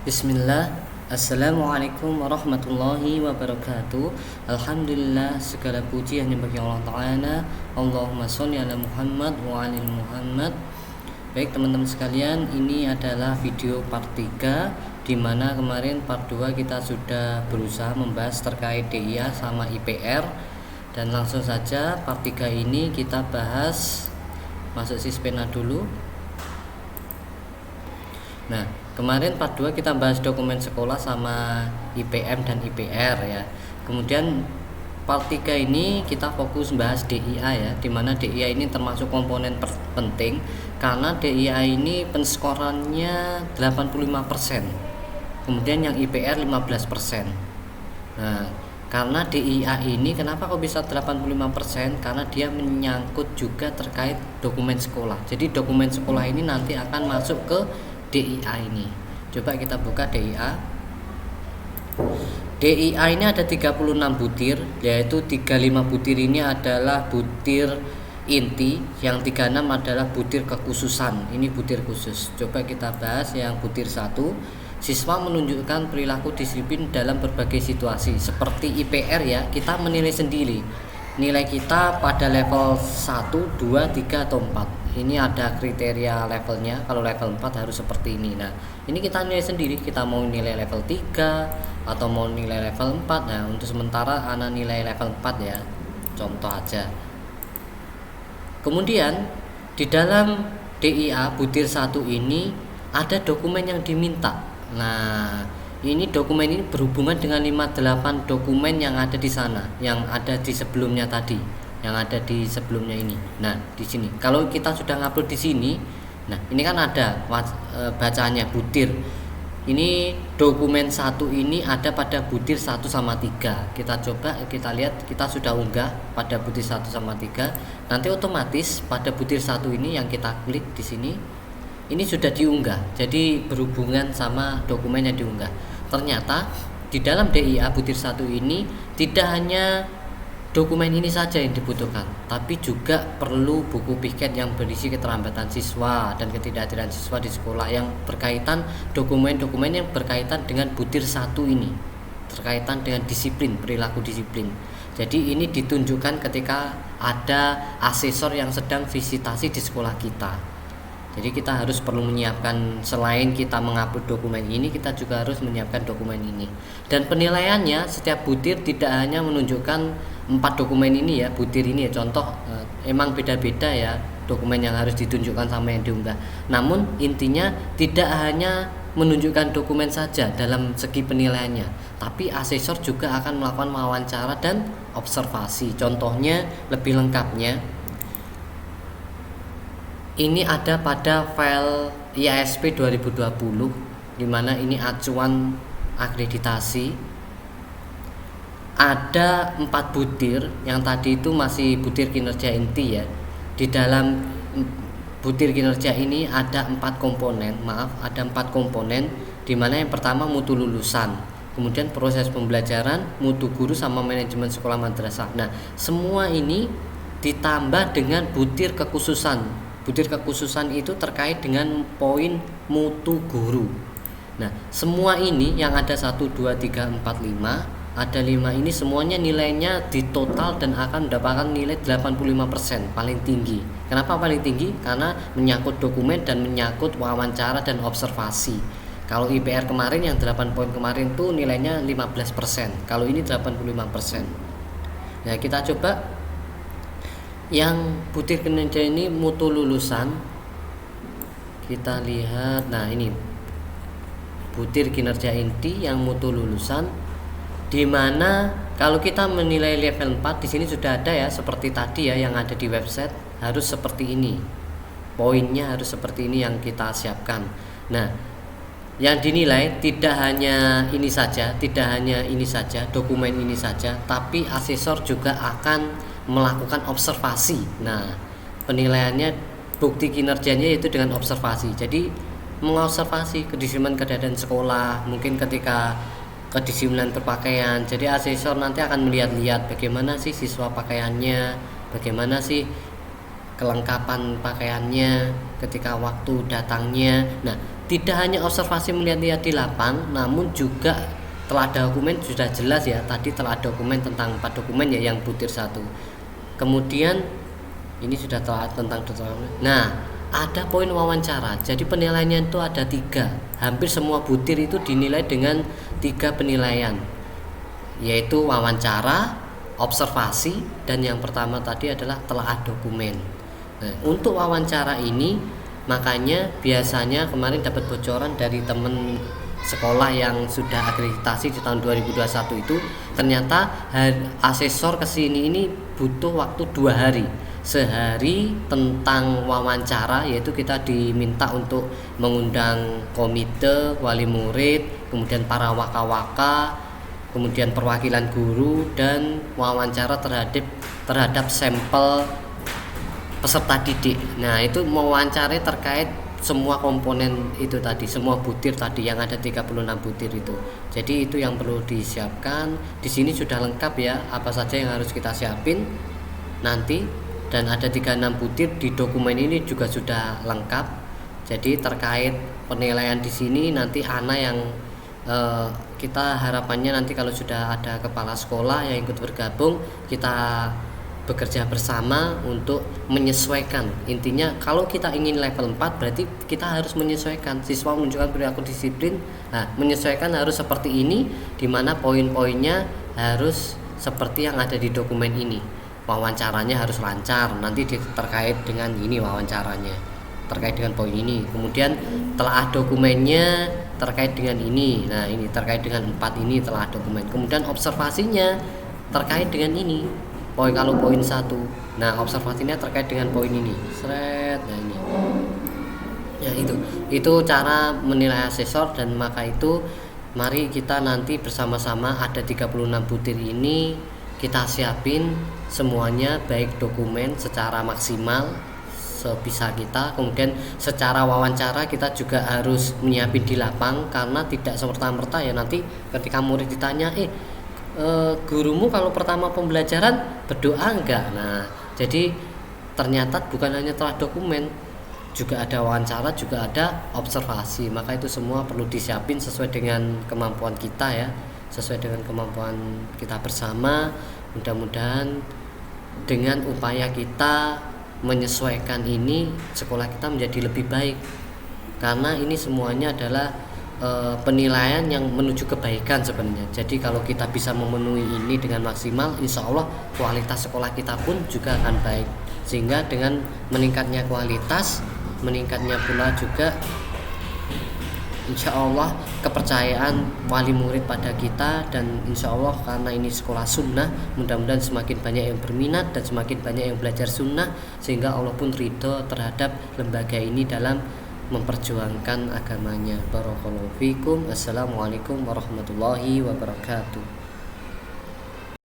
Bismillah. Assalamualaikum warahmatullahi wabarakatuh. Alhamdulillah, segala puji hanya bagi Allah Ta'ala. Allahumma sholli ala Muhammad wa ali Muhammad. Baik teman-teman sekalian, ini adalah video part 3, dimana kemarin part 2 kita sudah berusaha membahas terkait DIA sama IPR. Dan langsung saja part 3 ini kita bahas, masuk Sispena dulu. Nah, kemarin part 2 kita bahas dokumen sekolah sama IPM dan IPR ya. Kemudian part 3 ini kita fokus bahas DIA ya, dimana DIA ini termasuk komponen penting karena DIA ini penskorannya 85%. Kemudian yang IPR 15%. Nah, karena DIA ini kenapa kok bisa 85%? Karena dia menyangkut juga terkait dokumen sekolah. Jadi dokumen sekolah ini nanti akan masuk ke DIA ini. Coba kita buka DIA. DIA ini ada 36 butir, yaitu 35 butir ini adalah butir inti, yang 36 adalah butir kekhususan. Ini butir khusus. Coba kita bahas yang butir 1. Siswa menunjukkan perilaku disiplin dalam berbagai situasi. Seperti IPR ya, kita menilai sendiri. Nilai kita pada level 1, 2, 3 atau 4. Ini ada kriteria levelnya. Kalau level 4 harus seperti ini. Nah, ini kita nilai sendiri, kita mau nilai level 3 atau mau nilai level 4. Nah, untuk sementara anak nilai level 4 ya. Contoh aja. Kemudian di dalam DIA butir 1 ini ada dokumen yang diminta. Nah, ini dokumen ini berhubungan dengan 58 dokumen yang ada di sana, yang ada di sebelumnya tadi, yang ada di sebelumnya ini. Nah, di sini kalau kita sudah ngupload di sini, nah ini kan ada bacaannya butir. Ini dokumen 1 ini ada pada butir 1 sama 3. Kita coba kita lihat, kita sudah unggah pada butir 1 sama 3. Nanti otomatis pada butir 1 ini yang kita klik di sini, ini sudah diunggah. Jadi berhubungan sama dokumen yang diunggah. Ternyata di dalam DIA butir 1 ini tidak hanya dokumen ini saja yang dibutuhkan, tapi juga perlu buku piket yang berisi keterlambatan siswa dan ketidakhadiran siswa di sekolah, yang berkaitan dokumen-dokumen yang berkaitan dengan butir 1 ini, berkaitan dengan disiplin, perilaku disiplin. Jadi ini ditunjukkan ketika ada asesor yang sedang visitasi di sekolah kita. Jadi kita harus perlu menyiapkan, selain kita mengupload dokumen ini, kita juga harus menyiapkan dokumen ini. Dan penilaiannya setiap butir tidak hanya menunjukkan 4 dokumen ini ya, butir ini ya, contoh emang beda-beda ya dokumen yang harus ditunjukkan sama yang diunggah. Namun intinya tidak hanya menunjukkan dokumen saja dalam segi penilaiannya, tapi asesor juga akan melakukan wawancara dan observasi. Contohnya lebih lengkapnya ini ada pada file IASP 2020, dimana ini acuan akreditasi. Ada 4 butir, yang tadi itu masih butir kinerja inti ya. Di dalam butir kinerja ini ada 4 komponen, ada 4 komponen, dimana yang pertama mutu lulusan, kemudian proses pembelajaran, mutu guru, sama manajemen sekolah madrasah. Nah, semua ini ditambah dengan butir kekhususan. Butir kekhususan itu terkait dengan poin mutu guru. Nah, semua ini yang ada 1, 2, 3, 4, 5, ada 5 ini semuanya nilainya ditotal dan akan mendapatkan nilai 85% paling tinggi. Kenapa paling tinggi? Karena menyangkut dokumen dan menyangkut wawancara dan observasi. Kalau IPR kemarin yang 8 poin kemarin tuh nilainya 15%. Kalau ini 85%. Nah, kita coba yang butir kinerja ini mutu lulusan. Kita lihat, nah ini butir kinerja inti yang mutu lulusan, dimana kalau kita menilai level 4 di sini sudah ada ya, seperti tadi ya yang ada di website, harus seperti ini, poinnya harus seperti ini yang kita siapkan. Nah, yang dinilai tidak hanya ini saja, dokumen ini saja, tapi asesor juga akan melakukan observasi. Nah, penilaiannya, bukti kinerjanya itu dengan observasi. Jadi mengobservasi kedisiplinan keadaan sekolah, mungkin ketika kedisiplinan berpakaian. Jadi asesor nanti akan melihat-lihat bagaimana sih siswa pakaiannya, bagaimana sih kelengkapan pakaiannya ketika waktu datangnya. Nah, tidak hanya observasi melihat-lihat di lapang, namun juga telah ada dokumen sudah jelas ya, tadi telah ada dokumen tentang 4 dokumen ya yang butir 1. Kemudian ini sudah telah tentang dokumen. Nah, ada poin wawancara. Jadi penilaiannya itu ada 3. Hampir semua butir itu dinilai dengan 3 penilaian, yaitu wawancara, observasi, dan yang pertama tadi adalah telah dokumen. Nah, untuk wawancara ini makanya biasanya kemarin dapat bocoran dari teman sekolah yang sudah akreditasi di tahun 2021 itu, ternyata asesor kesini ini butuh waktu 2 hari. Sehari tentang wawancara, yaitu kita diminta untuk mengundang komite, wali murid, kemudian para waka-waka, kemudian perwakilan guru, dan wawancara terhadap sampel peserta didik. Nah, itu mewawancarai terkait semua komponen itu tadi, semua butir tadi yang ada 36 butir itu. Jadi itu yang perlu disiapkan. Di sini sudah lengkap ya, apa saja yang harus kita siapin nanti, dan ada 36 butir di dokumen ini juga sudah lengkap. Jadi terkait penilaian di sini nanti Ana yang kita harapannya nanti kalau sudah ada kepala sekolah yang ikut bergabung, kita bekerja bersama untuk menyesuaikan. Intinya kalau kita ingin level 4 berarti kita harus menyesuaikan. Siswa menunjukkan perilaku disiplin. Nah, menyesuaikan harus seperti ini, di mana poin-poinnya harus seperti yang ada di dokumen ini. Wawancaranya harus lancar. Nanti terkait dengan ini wawancaranya, terkait dengan poin ini. Kemudian telah dokumennya terkait dengan ini. Nah, ini terkait dengan 4 ini telah dokumen. Kemudian observasinya terkait dengan ini. Kalau poin 1. Nah, observasinya terkait dengan poin ini. Nah, ini. Ya, itu cara menilai asesor. Dan maka itu mari kita nanti bersama-sama ada 36 butir ini kita siapin semuanya, baik dokumen secara maksimal sebisa kita, kemudian secara wawancara kita juga harus menyiapin di lapang, karena tidak serta-merta ya nanti ketika murid ditanya gurumu kalau pertama pembelajaran berdoa enggak. Nah, jadi ternyata bukan hanya telah dokumen, juga ada wawancara, juga ada observasi. Maka itu semua perlu disiapin sesuai dengan kemampuan kita ya, sesuai dengan kemampuan kita bersama. Mudah-mudahan dengan upaya kita menyesuaikan ini, sekolah kita menjadi lebih baik, karena ini semuanya adalah penilaian yang menuju kebaikan sebenarnya. Jadi kalau kita bisa memenuhi ini dengan maksimal, insya Allah kualitas sekolah kita pun juga akan baik. Sehingga dengan meningkatnya kualitas, meningkatnya pula juga insya Allah kepercayaan wali murid pada kita, dan insya Allah karena ini sekolah sunnah, mudah-mudahan semakin banyak yang berminat dan semakin banyak yang belajar sunnah, sehingga Allah pun ridho terhadap lembaga ini dalam memperjuangkan agamanya. Barakallahu fikum. Assalamualaikum warahmatullahi wabarakatuh.